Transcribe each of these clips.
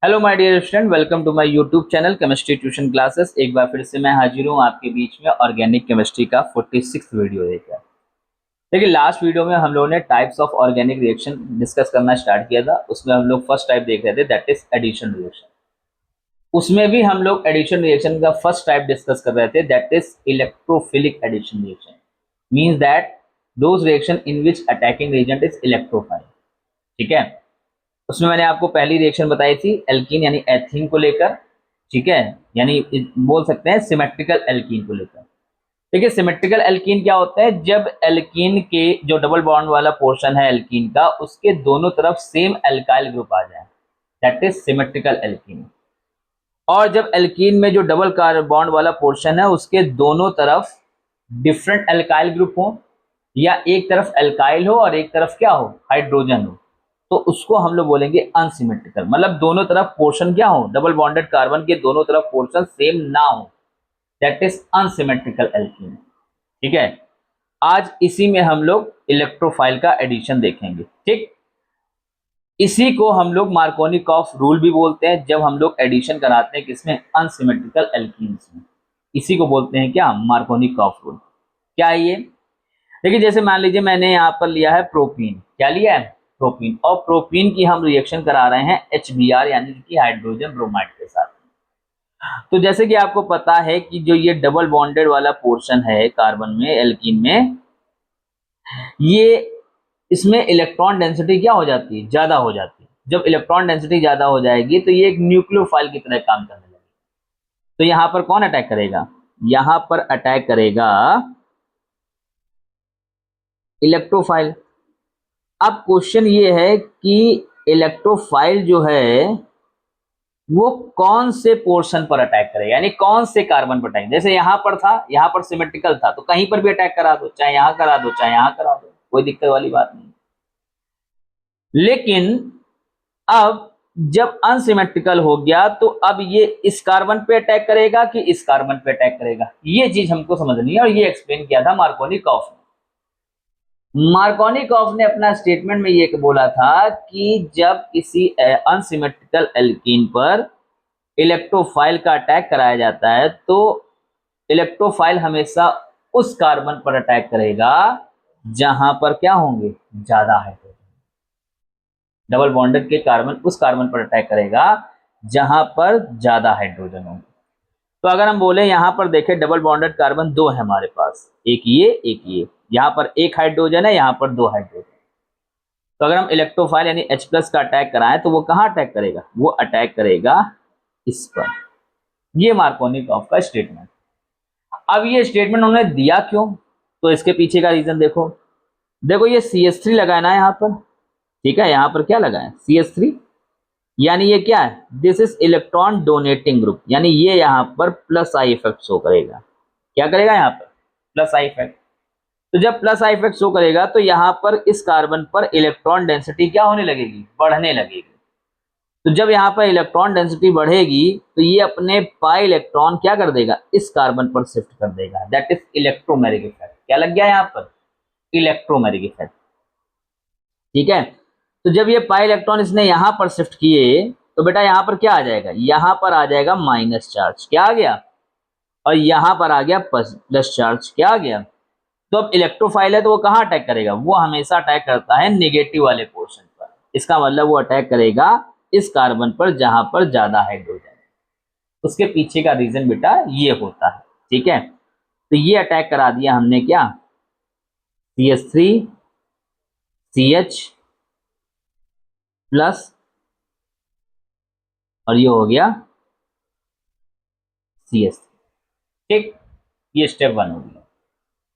Hello my dear student, welcome to my YouTube channel chemistry tuition classes. एक बार फिर से मैं हाजिर हूँ आपके बीच में ऑर्गेनिक केमिस्ट्री का 46 वीडियो लेकर। देखिए, लास्ट वीडियो में हम लोगों ने types of organic reaction discuss करना स्टार्ट किया था। उसमें हम लोग फर्स्ट टाइप देख रहे थे, दैट इज एडिशन रिएक्शन। उसमें भी हम लोग एडिशन रिएक्शन का फर्स्ट टाइप डिस्कस कर रहे थे, that is electrophilic addition reaction. Means that those reaction in which attacking agent is electrophile. ठीक है। उसमें मैंने आपको पहली रिएक्शन बताई थी एल्कीन यानी एथीन को लेकर। ठीक है, यानी बोल सकते हैं सिमेट्रिकल एल्कीन को लेकर। देखिए, सिमेट्रिकल एल्कीन क्या होता है? जब एल्कीन के जो डबल बॉन्ड वाला पोर्शन है एल्कीन का, उसके दोनों तरफ सेम एल्काइल ग्रुप आ जाए, दैट इज सिमेट्रिकल एल्कीन। और जब एल्कीन में जो डबल बॉन्ड वाला पोर्शन है उसके दोनों तरफ डिफरेंट एल्काइल ग्रुप हो, या एक तरफ एल्काइल हो और एक तरफ क्या हो, हाइड्रोजन हो, तो उसको हम लोग बोलेंगे अनसिमेट्रिकल। मतलब दोनों तरफ पोर्शन क्या हो, डबल बॉन्डेड कार्बन के दोनों तरफ पोर्शन सेम ना हो, दैट इज अनसिमेट्रिकल एल्कीन। ठीक है। आज इसी में हम लोग इलेक्ट्रोफाइल का एडिशन देखेंगे। ठीक, इसी को हम लोग मार्कोनिकॉफ रूल भी बोलते हैं। जब हम लोग एडिशन कराते हैं किसमें, अनसिमेट्रिकल एल्कीन्स में, इसी को बोलते हैं क्या, मार्कोनिकॉफ रूल। क्या है ये? देखिए, जैसे मान लीजिए मैंने यहाँ पर लिया है प्रोपीन। क्या लिया है? प्रोपीन। और प्रोपीन की हम रिएक्शन करा रहे हैं HBr यानी कि हाइड्रोजन ब्रोमाइड के साथ। तो जैसे कि आपको पता है कि जो ये डबल बॉन्डेड वाला पोर्शन है कार्बन में, एल्कीन में, ये इसमें इलेक्ट्रॉन डेंसिटी क्या हो जाती है, ज्यादा हो जाती है। जब इलेक्ट्रॉन डेंसिटी ज्यादा हो जाएगी तो ये एक न्यूक्लियोफाइल की तरह काम करने लगेगी। तो यहां पर कौन अटैक करेगा? यहां पर अटैक करेगा इलेक्ट्रोफाइल। अब क्वेश्चन ये है कि इलेक्ट्रोफाइल जो है वो कौन से पोर्शन पर अटैक करेगा, यानी कौन से कार्बन पर अटैक। जैसे यहां पर था, यहां पर सिमेट्रिकल था, तो कहीं पर भी अटैक करा दो, चाहे यहां करा दो चाहे यहां करा दो, कोई दिक्कत वाली बात नहीं। लेकिन अब जब अनसिमेट्रिकल हो गया तो अब ये इस कार्बन पे अटैक करेगा कि इस कार्बन पे अटैक करेगा, ये चीज हमको समझनी है। और ये एक्सप्लेन किया था मार्कोनिकॉफ ने। मार्कोनिकॉफ ने अपना स्टेटमेंट में ये बोला था कि जब किसी अनसिमेट्रिकल एल्कीन पर इलेक्ट्रोफाइल का अटैक कराया जाता है तो इलेक्ट्रोफाइल हमेशा उस कार्बन पर अटैक करेगा जहां पर क्या होंगे, ज्यादा हाइड्रोजन। डबल बॉन्डेड के कार्बन उस कार्बन पर अटैक करेगा जहां पर ज्यादा हाइड्रोजन होंगे। तो अगर हम बोले यहां पर देखें, डबल बॉन्डेड कार्बन दो है हमारे पास, एक ये एक ये, यहां पर एक हाइड्रोजन है, यहां पर दो हाइड्रोजन। तो अगर हम इलेक्ट्रोफाइल यानी H+ का अटैक कराएं तो वो कहां अटैक करेगा, वो अटैक करेगा इस पर। ये मार्कोनिकॉफ का स्टेटमेंट। अब ये स्टेटमेंट उन्होंने दिया क्यों, तो इसके पीछे का रीजन देखो। देखो, ये CH3 लगाना है यहाँ पर। ठीक है, यहाँ पर क्या लगा है, CH3, यानी ये क्या है, this is electron donating group, यानी ये यहाँ पर प्लस आई इफेक्ट शो करेगा। क्या करेगा यहाँ पर, प्लस आई इफेक्ट। तो जब प्लस आई इफेक्ट शो करेगा तो यहाँ पर इस कार्बन पर इलेक्ट्रॉन डेंसिटी क्या होने लगेगी, बढ़ने लगेगी। तो जब यहाँ पर इलेक्ट्रॉन डेंसिटी बढ़ेगी तो ये अपने पाई इलेक्ट्रॉन क्या कर देगा, इस कार्बन पर शिफ्ट कर देगा, दैट इज इलेक्ट्रोमेरिक इफेक्ट। क्या लग गया यहाँ पर, इलेक्ट्रोमेरिक इफेक्ट। ठीक है। तो जब ये पाई इलेक्ट्रॉन इसने यहां पर शिफ्ट किए तो बेटा यहां पर क्या आ जाएगा, यहां पर आ जाएगा माइनस चार्ज। क्या आ गया, और यहां पर आ गया प्लस चार्ज। क्या आ गया। तो अब इलेक्ट्रोफाइल है तो वो कहां अटैक करेगा, वो हमेशा अटैक करता है नेगेटिव वाले पोर्शन पर। इसका मतलब वो अटैक करेगा इस कार्बन पर जहां पर ज्यादा हाइड्रोजन है। उसके पीछे का रीजन बेटा ये होता है। ठीक है। तो ये अटैक करा दिया हमने क्या, CH3 CH प्लस, और ये हो गया CS। ठीक, ये स्टेप 1 हो गया।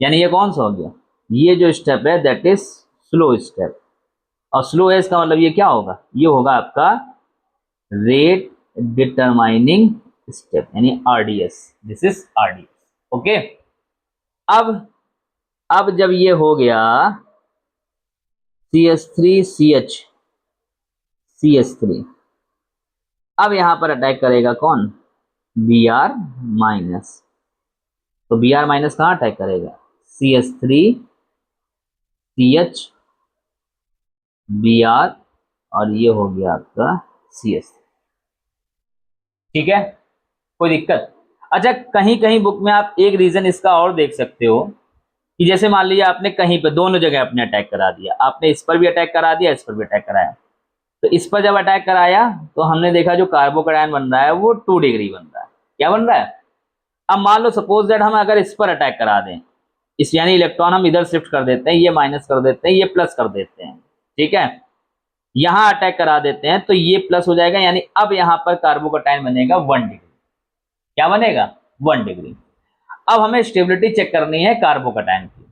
यानी ये कौन सा हो गया, ये जो स्टेप है दैट इज स्लो स्टेप। और स्लो है इसका मतलब ये क्या होगा, ये होगा आपका रेट डिटरमाइनिंग स्टेप, यानी RDS। This is RDS। Okay. अब अब जब ये हो गया CH3 CH3, अब यहां पर अटैक करेगा कौन, Br माइनस। तो Br माइनस कहां अटैक करेगा, CH3 CH Br, और ये हो गया आपका CS। ठीक है, कोई दिक्कत? अच्छा, कहीं कहीं बुक में आप एक रीजन इसका और देख सकते हो कि जैसे मान लीजिए आपने कहीं पे दोनों जगह अपने अटैक करा दिया, आपने इस पर भी अटैक करा दिया, इस पर भी अटैक कराया। तो इस पर जब अटैक कराया तो हमने देखा जो कार्बोकैटायन बन रहा है वो 2 डिग्री बन रहा है। क्या बन रहा है? अब मान लो सपोज दैट हम अगर इस पर अटैक करा दें, इस यानी इलेक्ट्रॉन हम इधर शिफ्ट कर देते हैं, ये माइनस कर देते हैं, ये प्लस कर देते हैं, ठीक है, यहां अटैक करा देते हैं तो ये प्लस हो जाएगा, यानी अब यहां पर कार्बोकैटायन बनेगा 1 डिग्री। क्या बनेगा? 1 डिग्री। अब हमें स्टेबिलिटी चेक करनी है कार्बोकैटायन की।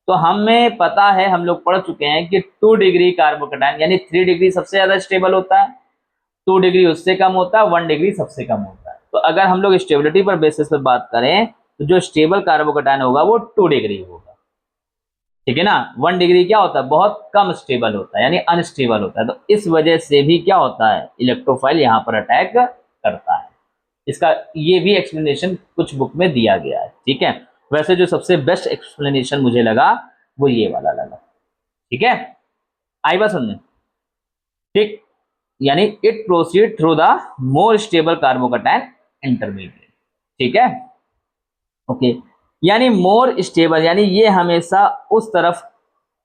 तो हमें पता है, हम लोग पढ़ चुके हैं कि 2 डिग्री कार्बोकैटायन यानी 3 डिग्री सबसे ज्यादा स्टेबल होता है, 2 डिग्री उससे कम होता है, 1 डिग्री सबसे कम होता है। तो अगर हम लोग स्टेबिलिटी पर बेसिस पर बात करें तो जो स्टेबल कार्बोकैटायन होगा वो 2 डिग्री होगा, ठीक है ना। 1 डिग्री क्या होता है? बहुत कम स्टेबल होता है, यानी अनस्टेबल होता है। तो इस वजह से भी क्या होता है, इलेक्ट्रोफाइल यहाँ पर अटैक करता है। इसका ये भी एक्सप्लेनेशन कुछ बुक में दिया गया है, ठीक है। वैसे जो सबसे बेस्ट एक्सप्लेनेशन मुझे लगा वो ये वाला लगा, ठीक है। आई बात समझे? ठीक, यानी it proceed through the more stable carbocation intermediate, ठीक है, ओके। यानी मोर स्टेबल यानी ये हमेशा उस तरफ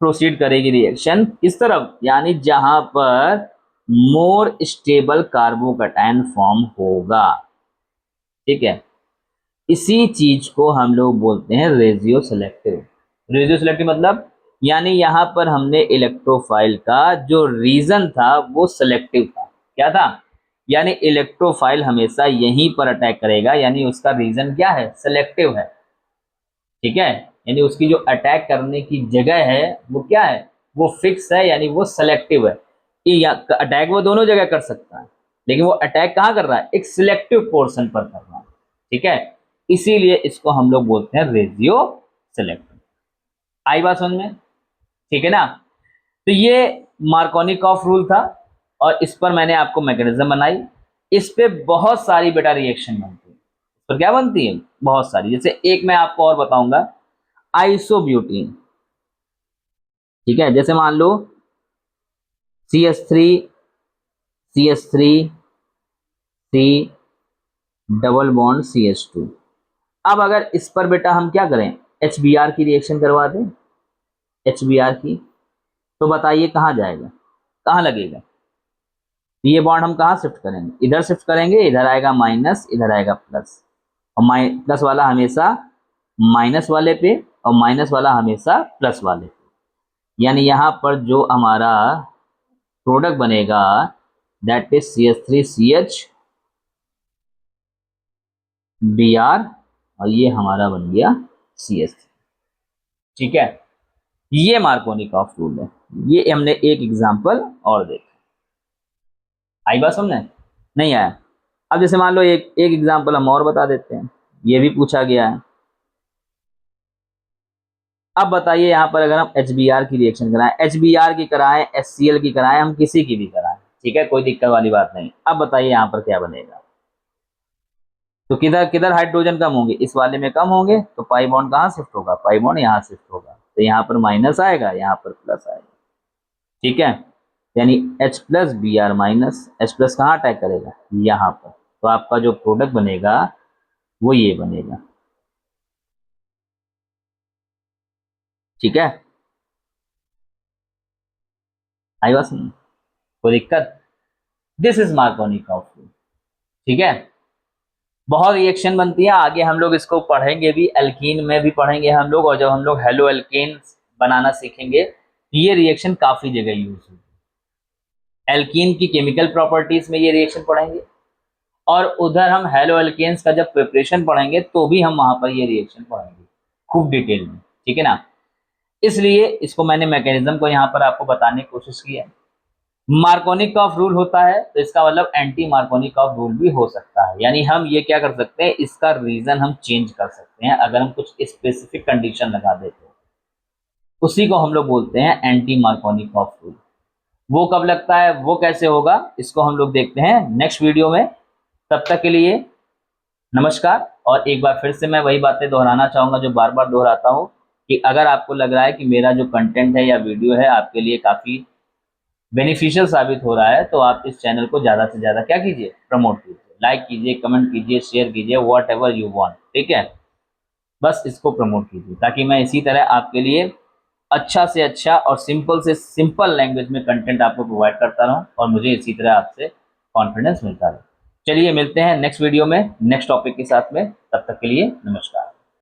प्रोसीड करेगी रिएक्शन, किस तरफ? यानी जहां पर मोर स्टेबल कार्बोकैटायन फॉर्म होगा, ठीक है। इसी चीज को हम लोग बोलते हैं रेजियो सेलेक्टिव। रेजियो सेलेक्टिव मतलब यानी यहां पर हमने इलेक्ट्रोफाइल का जो रीजन था वो सेलेक्टिव था। क्या था? यानी इलेक्ट्रोफाइल हमेशा यहीं पर अटैक करेगा, यानी उसका रीजन क्या है? सेलेक्टिव है, ठीक है। यानी उसकी जो अटैक करने की जगह है वो क्या है? वो फिक्स है, यानी वो सेलेक्टिव है कि अटैक वो दोनों जगह कर सकता है, लेकिन वो अटैक कहाँ कर रहा है? एक सिलेक्टिव पोर्शन पर कर रहा है, ठीक है। इसीलिए इसको हम लोग बोलते हैं रेजियो सेलेक्टिव। आई बात समझ में? ठीक है ना। तो ये मार्कोनिकॉफ रूल था और इस पर मैंने आपको मैकेनिज्म बनाई। इस पे बहुत सारी बेटा रिएक्शन बनती है। तो क्या बनती है? बहुत सारी। जैसे एक मैं आपको और बताऊंगा, आइसोब्यूटीन, ठीक है। जैसे मान लो CH3 CH3 C double bond CH2। अब अगर इस पर बेटा हम क्या करें? HBr की रिएक्शन करवा दें, HBr की, तो बताइए कहाँ जाएगा, कहाँ लगेगा? ये बॉन्ड हम कहाँ शिफ्ट करेंगे? इधर शिफ्ट करेंगे, इधर आएगा माइनस, इधर आएगा प्लस, और प्लस वाला हमेशा माइनस वाले पे और माइनस वाला हमेशा प्लस वाले पे। यानी यहाँ पर जो हमारा प्रोडक्ट बनेगा दैट इज CH3CH Br, और ये हमारा बन गया CH3, ठीक है। ये मार्कोनिकॉफ रूल है। ये हमने एक एग्जांपल और देखा। आई बात समझ में? नहीं आया? अब जैसे मान लो एक एक एग्जांपल हम और बता देते हैं, ये भी पूछा गया है। अब बताइए यहाँ पर अगर हम HBr की रिएक्शन कराएं, HBr की कराएं, HCl की कराएं, हम किसी की भी कराएं, ठीक है, कोई दिक्कत वाली बात नहीं। अब बताइए यहाँ पर क्या बनेगा? तो किधर किधर हाइड्रोजन कम होंगे? इस वाले में कम होंगे, तो पाई बॉन्ड कहाँ शिफ्ट होगा? पाई बॉन्ड यहाँ शिफ्ट होगा, तो यहाँ पर माइनस आएगा, यहाँ पर प्लस आएगा, ठीक है। यानी H plus Br minus, H plus कहाँ अटैक करेगा? यहाँ पर। तो आपका जो प्रोडक्ट बनेगा वो ये बनेगा, ठीक है। आई बात समझ? कोई दिक्कत? दिस इज मार्कोनिकॉफ रूल, ठीक है। बहुत रिएक्शन बनती है, आगे हम लोग इसको पढ़ेंगे भी, एल्कीन में भी पढ़ेंगे हम लोग, और जब हम लोग हेलो एल्केन बनाना सीखेंगे ये रिएक्शन काफी जगह यूज होगी। एल्कीन की केमिकल प्रॉपर्टीज में ये रिएक्शन पढ़ेंगे, और उधर हम हेलो एल्केन्स का जब प्रिपरेशन पढ़ेंगे तो भी हम वहां पर ये रिएक्शन पढ़ेंगे खूब डिटेल में, ठीक है ना। इसलिए इसको मैंने मैकेनिज्म को यहाँ पर आपको बताने की कोशिश की है। मार्कोनिकॉफ रूल होता है तो इसका मतलब एंटी मार्कोनिकॉफ रूल भी हो सकता है, यानी हम ये क्या कर सकते हैं, इसका रीजन हम चेंज कर सकते हैं अगर हम कुछ स्पेसिफिक कंडीशन लगा देते हैं। उसी को हम लोग बोलते हैं एंटी मार्कोनिकॉफ रूल। वो कब लगता है, वो कैसे होगा, इसको हम लोग देखते हैं नेक्स्ट वीडियो में। तब तक के लिए नमस्कार। और एक बार फिर से मैं वही बातें दोहराना चाहूंगा जो बार बार दोहराता हूँ, कि अगर आपको लग रहा है कि मेरा जो कंटेंट है या वीडियो है आपके लिए काफ़ी बेनिफिशियल साबित हो रहा है तो आप इस चैनल को ज़्यादा से ज़्यादा क्या कीजिए, प्रमोट कीजिए। लाइक कीजिए, कमेंट कीजिए, शेयर कीजिए, वॉट एवर यू वॉन्ट, ठीक है। बस इसको प्रमोट कीजिए ताकि मैं इसी तरह आपके लिए अच्छा से अच्छा और सिंपल से सिंपल लैंग्वेज में कंटेंट आपको प्रोवाइड करता रहूं और मुझे इसी तरह आपसे कॉन्फिडेंस मिलता रहे। चलिए मिलते हैं नेक्स्ट वीडियो में नेक्स्ट टॉपिक के साथ में, तब तक के लिए नमस्कार।